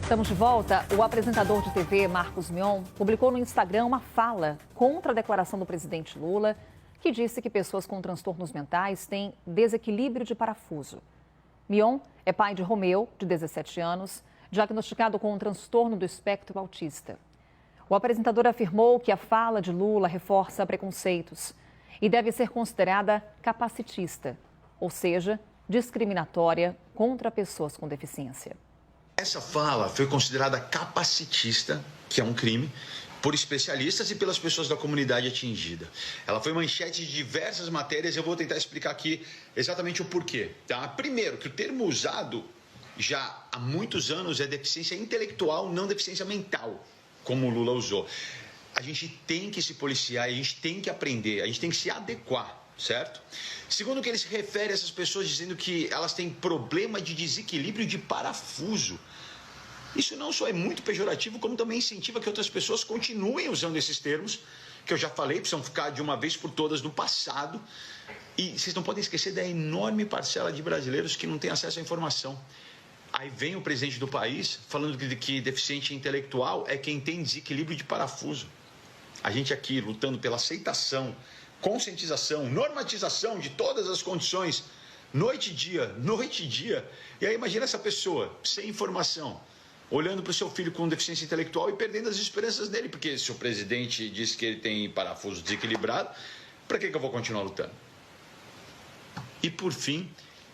Estamos de volta. O apresentador de TV, Marcos Mion, publicou no Instagram uma fala contra a declaração do presidente Lula, que disse que pessoas com transtornos mentais têm desequilíbrio de parafuso. Mion é pai de Romeu, de 17 anos, diagnosticado com um transtorno do espectro autista. O apresentador afirmou que a fala de Lula reforça preconceitos e deve ser considerada capacitista, ou seja, discriminatória contra pessoas com deficiência. Essa fala foi considerada capacitista, que é um crime, por especialistas e pelas pessoas da comunidade atingida. Ela foi manchete de diversas matérias e eu vou tentar explicar aqui exatamente o porquê. Tá? Primeiro, que o termo usado já há muitos anos é deficiência intelectual, não deficiência mental, como o Lula usou. A gente tem que se policiar, a gente tem que aprender, a gente tem que se adequar, certo? Segundo, que ele se refere a essas pessoas dizendo que elas têm problema de desequilíbrio de parafuso. Isso não só é muito pejorativo, como também incentiva que outras pessoas continuem usando esses termos, que eu já falei, precisam ficar de uma vez por todas no passado. E vocês não podem esquecer da enorme parcela de brasileiros que não têm acesso à informação. Aí vem o presidente do país falando que deficiente intelectual é quem tem desequilíbrio de parafuso. A gente aqui lutando pela aceitação, conscientização, normatização de todas as condições, noite e dia. E aí imagina essa pessoa, sem informação, olhando para o seu filho com deficiência intelectual e perdendo as esperanças dele, porque se o presidente diz que ele tem parafuso desequilibrado, para que eu vou continuar lutando? E por fim,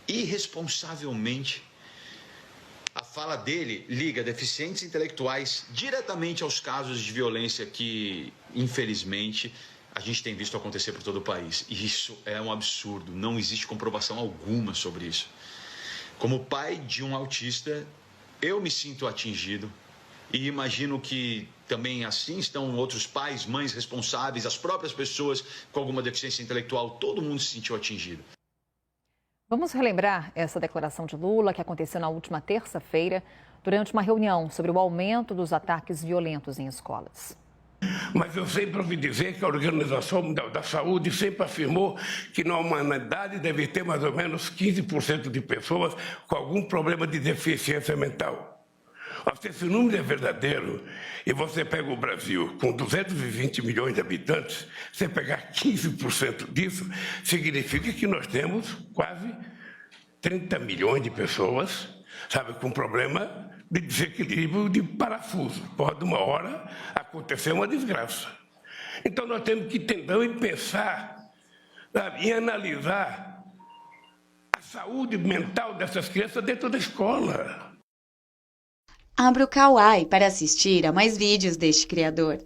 irresponsavelmente, a fala dele liga deficientes intelectuais diretamente aos casos de violência que, infelizmente, a gente tem visto acontecer por todo o país. E isso é um absurdo, não existe comprovação alguma sobre isso. Como pai de um autista, eu me sinto atingido e imagino que também assim estão outros pais, mães responsáveis, as próprias pessoas com alguma deficiência intelectual, todo mundo se sentiu atingido. Vamos relembrar essa declaração de Lula que aconteceu na última terça-feira, durante uma reunião sobre o aumento dos ataques violentos em escolas. Mas eu sempre ouvi dizer que a Organização Mundial da Saúde sempre afirmou que na humanidade deve ter mais ou menos 15% de pessoas com algum problema de deficiência mental. Mas se esse número é verdadeiro, e você pega o Brasil com 220 milhões de habitantes, você pegar 15% disso, significa que nós temos quase 30 milhões de pessoas, sabe, com problema de desequilíbrio de parafuso. Pode uma hora acontecer uma desgraça. Então nós temos que tentar e pensar, sabe, e analisar a saúde mental dessas crianças dentro da escola. Abra o Kawai para assistir a mais vídeos deste criador.